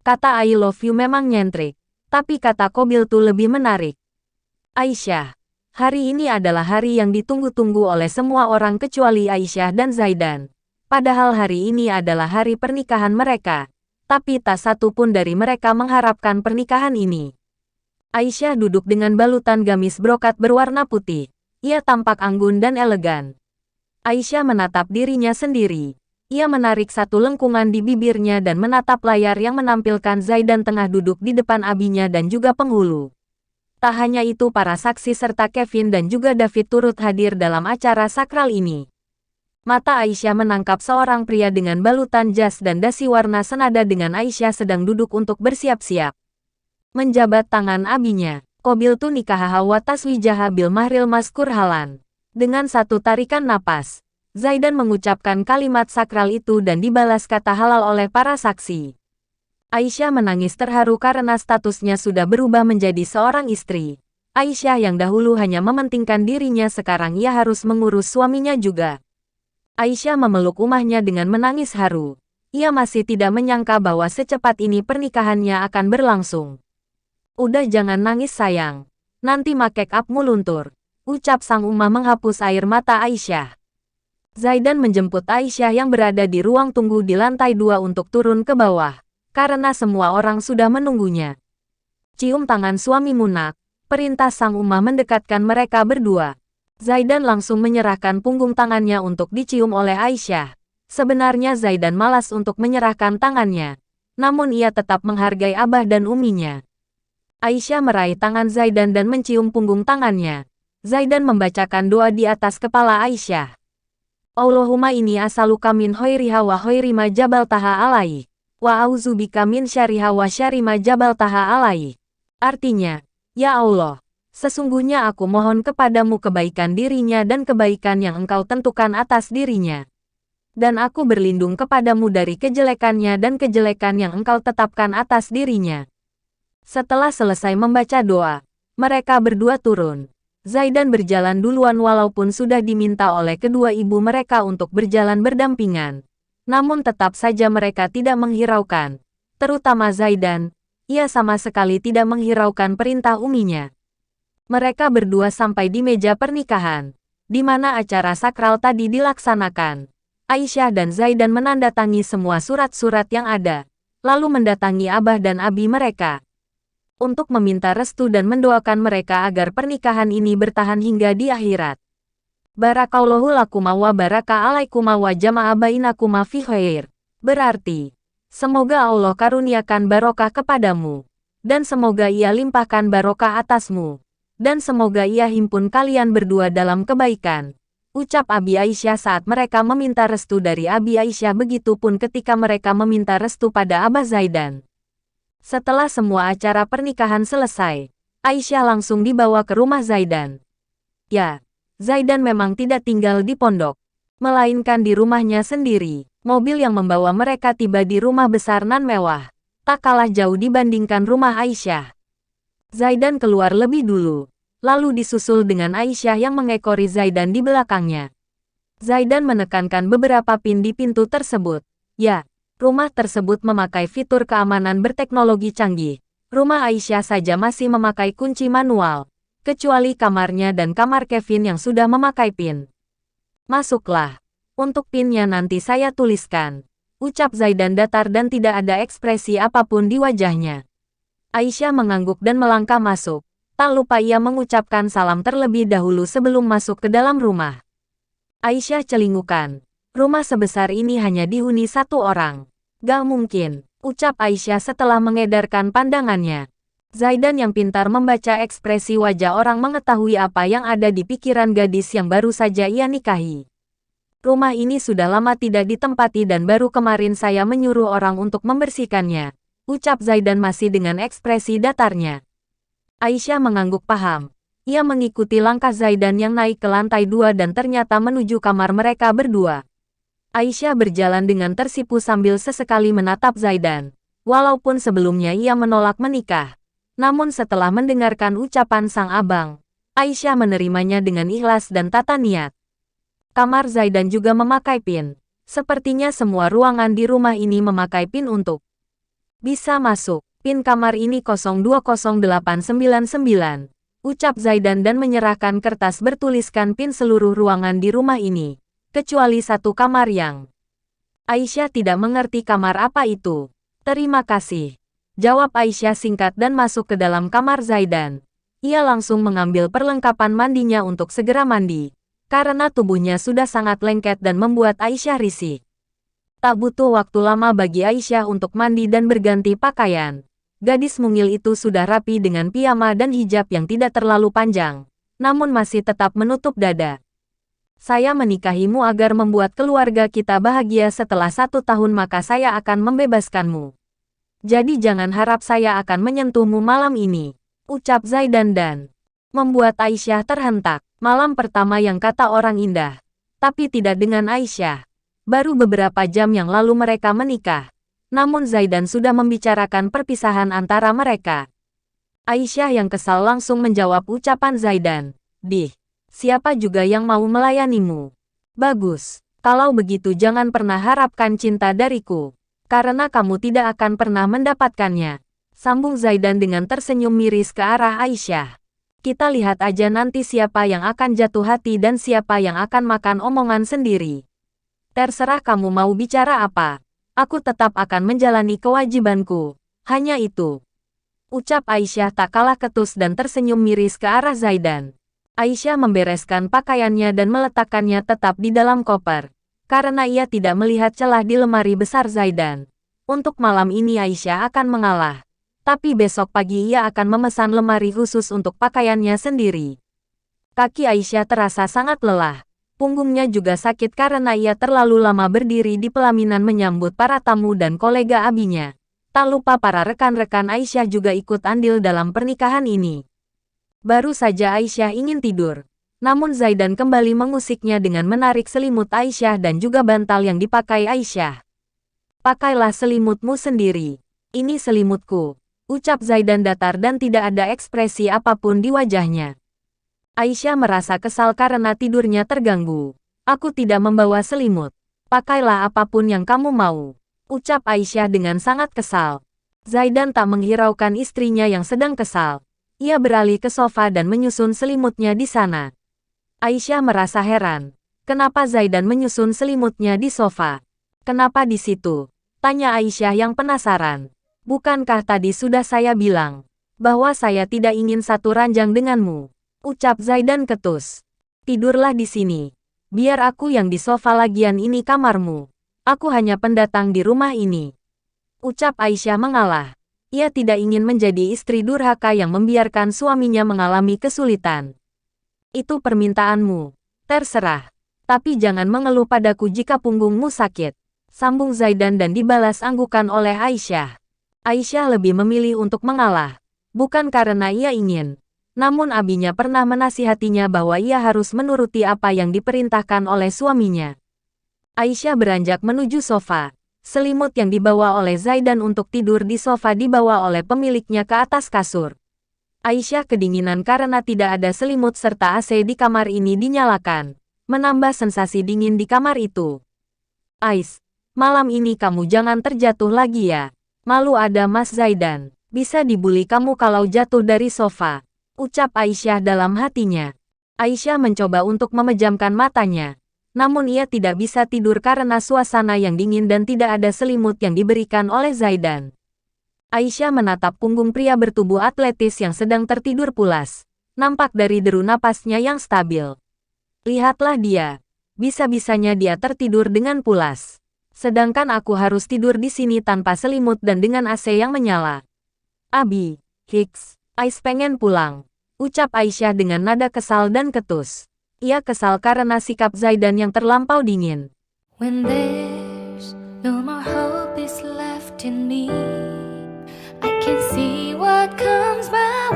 Kata I love you memang nyentrik, tapi kata Kobil tuh lebih menarik. Aisyah, hari ini adalah hari yang ditunggu-tunggu oleh semua orang kecuali Aisyah dan Zaidan. Padahal hari ini adalah hari pernikahan mereka, tapi tak satu pun dari mereka mengharapkan pernikahan ini. Aisyah duduk dengan balutan gamis brokat berwarna putih. Ia tampak anggun dan elegan. Aisyah menatap dirinya sendiri. Ia menarik satu lengkungan di bibirnya dan menatap layar yang menampilkan Zaidan tengah duduk di depan abinya dan juga penghulu. Tak hanya itu, para saksi serta Kevin dan juga David turut hadir dalam acara sakral ini. Mata Aisyah menangkap seorang pria dengan balutan jas dan dasi warna senada dengan Aisyah sedang duduk untuk bersiap-siap. Menjabat tangan abinya, Kobil tu nikahaha wa taswijaha bil mahril maskur halan. Dengan satu tarikan napas, Zaidan mengucapkan kalimat sakral itu dan dibalas kata halal oleh para saksi. Aisyah menangis terharu karena statusnya sudah berubah menjadi seorang istri. Aisyah yang dahulu hanya mementingkan dirinya sekarang ia harus mengurus suaminya juga. Aisyah memeluk umahnya dengan menangis haru. Ia masih tidak menyangka bahwa secepat ini pernikahannya akan berlangsung. Udah jangan nangis sayang, nanti make upmu luntur, ucap sang umah menghapus air mata Aisyah. Zaidan menjemput Aisyah yang berada di ruang tunggu di lantai 2 untuk turun ke bawah, karena semua orang sudah menunggunya. Cium tangan suamimu nak, perintah sang umah mendekatkan mereka berdua. Zaidan langsung menyerahkan punggung tangannya untuk dicium oleh Aisyah. Sebenarnya Zaidan malas untuk menyerahkan tangannya, namun ia tetap menghargai abah dan uminya. Aisyah meraih tangan Zaidan dan mencium punggung tangannya. Zaidan membacakan doa di atas kepala Aisyah. Allahumma inni as'aluka min khairiha wa khairi ma jabaltaha alaih, wa auzubika min syarriha wa syarri ma jabaltaha alaih. Artinya, ya Allah, sesungguhnya aku mohon kepadamu kebaikan dirinya dan kebaikan yang engkau tentukan atas dirinya. Dan aku berlindung kepadamu dari kejelekannya dan kejelekan yang engkau tetapkan atas dirinya. Setelah selesai membaca doa, mereka berdua turun. Zaidan berjalan duluan walaupun sudah diminta oleh kedua ibu mereka untuk berjalan berdampingan. Namun tetap saja mereka tidak menghiraukan. Terutama Zaidan, ia sama sekali tidak menghiraukan perintah uminya. Mereka berdua sampai di meja pernikahan, di mana acara sakral tadi dilaksanakan. Aisyah dan Zaidan menandatangi semua surat-surat yang ada, lalu mendatangi abah dan abi mereka untuk meminta restu dan mendoakan mereka agar pernikahan ini bertahan hingga di akhirat. Barakallahu lakuma wa baraka alaikuma wa jama'a bainakuma fi khair. Berarti, semoga Allah karuniakan barokah kepadamu, dan semoga ia limpahkan barokah atasmu, dan semoga ia himpun kalian berdua dalam kebaikan. Ucap abi Aisyah saat mereka meminta restu dari abi Aisyah, begitupun ketika mereka meminta restu pada abah Zaidan. Setelah semua acara pernikahan selesai, Aisyah langsung dibawa ke rumah Zaidan. Ya, Zaidan memang tidak tinggal di pondok, melainkan di rumahnya sendiri. Mobil yang membawa mereka tiba di rumah besar nan mewah, tak kalah jauh dibandingkan rumah Aisyah. Zaidan keluar lebih dulu, lalu disusul dengan Aisyah yang mengekori Zaidan di belakangnya. Zaidan menekankan beberapa pin di pintu tersebut. Ya, rumah tersebut memakai fitur keamanan berteknologi canggih. Rumah Aisyah saja masih memakai kunci manual, kecuali kamarnya dan kamar Kevin yang sudah memakai pin. Masuklah. Untuk pinnya nanti saya tuliskan, ucap Zaidan datar dan tidak ada ekspresi apapun di wajahnya. Aisyah mengangguk dan melangkah masuk. Tak lupa ia mengucapkan salam terlebih dahulu sebelum masuk ke dalam rumah. Aisyah celingukan. Rumah sebesar ini hanya dihuni satu orang. Gak mungkin, ucap Aisyah setelah mengedarkan pandangannya. Zaidan yang pintar membaca ekspresi wajah orang mengetahui apa yang ada di pikiran gadis yang baru saja ia nikahi. Rumah ini sudah lama tidak ditempati dan baru kemarin saya menyuruh orang untuk membersihkannya, ucap Zaidan masih dengan ekspresi datarnya. Aisyah mengangguk paham. Ia mengikuti langkah Zaidan yang naik ke lantai 2 dan ternyata menuju kamar mereka berdua. Aisyah berjalan dengan tersipu sambil sesekali menatap Zaidan. Walaupun sebelumnya ia menolak menikah, namun setelah mendengarkan ucapan sang abang, Aisyah menerimanya dengan ikhlas dan tata niat. Kamar Zaidan juga memakai pin. Sepertinya semua ruangan di rumah ini memakai pin untuk Bisa masuk. PIN kamar ini 020899. Ucap Zaidan dan menyerahkan kertas bertuliskan PIN seluruh ruangan di rumah ini. Kecuali satu kamar yang Aisyah tidak mengerti kamar apa itu. Terima kasih. Jawab Aisyah singkat dan masuk ke dalam kamar Zaidan. Ia langsung mengambil perlengkapan mandinya untuk segera mandi. Karena tubuhnya sudah sangat lengket dan membuat Aisyah risih. Tak butuh waktu lama bagi Aisyah untuk mandi dan berganti pakaian. Gadis mungil itu sudah rapi dengan piyama dan hijab yang tidak terlalu panjang, namun masih tetap menutup dada. Saya menikahimu agar membuat keluarga kita bahagia setelah 1 tahun, maka saya akan membebaskanmu. Jadi jangan harap saya akan menyentuhmu malam ini, ucap Zaidan dan membuat Aisyah terhentak. Malam pertama yang kata orang indah, tapi tidak dengan Aisyah. Baru beberapa jam yang lalu mereka menikah, namun Zaidan sudah membicarakan perpisahan antara mereka. Aisyah yang kesal langsung menjawab ucapan Zaidan. Siapa juga yang mau melayanimu? Bagus, kalau begitu jangan pernah harapkan cinta dariku, karena kamu tidak akan pernah mendapatkannya. Sambung Zaidan dengan tersenyum miris ke arah Aisyah. Kita lihat aja nanti siapa yang akan jatuh hati dan siapa yang akan makan omongan sendiri. Terserah kamu mau bicara apa. Aku tetap akan menjalani kewajibanku. Hanya itu. Ucap Aisyah tak kalah ketus dan tersenyum miris ke arah Zaidan. Aisyah membereskan pakaiannya dan meletakkannya tetap di dalam koper. Karena ia tidak melihat celah di lemari besar Zaidan. Untuk malam ini Aisyah akan mengalah. Tapi besok pagi ia akan memesan lemari khusus untuk pakaiannya sendiri. Kaki Aisyah terasa sangat lelah. Punggungnya juga sakit karena ia terlalu lama berdiri di pelaminan menyambut para tamu dan kolega abinya. Tak lupa para rekan-rekan Aisyah juga ikut andil dalam pernikahan ini. Baru saja Aisyah ingin tidur. Namun Zaidan kembali mengusiknya dengan menarik selimut Aisyah dan juga bantal yang dipakai Aisyah. Pakailah selimutmu sendiri. Ini selimutku. Ucap Zaidan datar dan tidak ada ekspresi apapun di wajahnya. Aisyah merasa kesal karena tidurnya terganggu. Aku tidak membawa selimut. Pakailah apapun yang kamu mau. Ucap Aisyah dengan sangat kesal. Zaidan tak menghiraukan istrinya yang sedang kesal. Ia beralih ke sofa dan menyusun selimutnya di sana. Aisyah merasa heran. Kenapa Zaidan menyusun selimutnya di sofa? Kenapa di situ? Tanya Aisyah yang penasaran. Bukankah tadi sudah saya bilang bahwa saya tidak ingin satu ranjang denganmu? Ucap Zaidan ketus. Tidurlah di sini. Biar aku yang di sofa, lagian ini kamarmu. Aku hanya pendatang di rumah ini. Ucap Aisyah mengalah. Ia tidak ingin menjadi istri durhaka yang membiarkan suaminya mengalami kesulitan. Itu permintaanmu. Terserah. Tapi jangan mengeluh padaku jika punggungmu sakit. Sambung Zaidan dan dibalas anggukan oleh Aisyah. Aisyah lebih memilih untuk mengalah. Bukan karena ia ingin. Namun abinya pernah menasihatinya bahwa ia harus menuruti apa yang diperintahkan oleh suaminya. Aisyah beranjak menuju sofa. Selimut yang dibawa oleh Zaidan untuk tidur di sofa dibawa oleh pemiliknya ke atas kasur. Aisyah kedinginan karena tidak ada selimut serta AC di kamar ini dinyalakan. Menambah sensasi dingin di kamar itu. Ais, malam ini kamu jangan terjatuh lagi ya. Malu ada Mas Zaidan. Bisa dibully kamu kalau jatuh dari sofa. Ucap Aisyah dalam hatinya. Aisyah mencoba untuk memejamkan matanya. Namun ia tidak bisa tidur karena suasana yang dingin dan tidak ada selimut yang diberikan oleh Zaidan. Aisyah menatap punggung pria bertubuh atletis yang sedang tertidur pulas. Nampak dari deru napasnya yang stabil. Lihatlah dia. Bisa-bisanya dia tertidur dengan pulas. Sedangkan aku harus tidur di sini tanpa selimut dan dengan AC yang menyala. Abi, Hicks, Ais pengen pulang. Ucap Aisyah dengan nada kesal dan ketus. Ia kesal karena sikap Zaidan yang terlampau dingin. When there's no more hope is left in me, I can see what comes my way.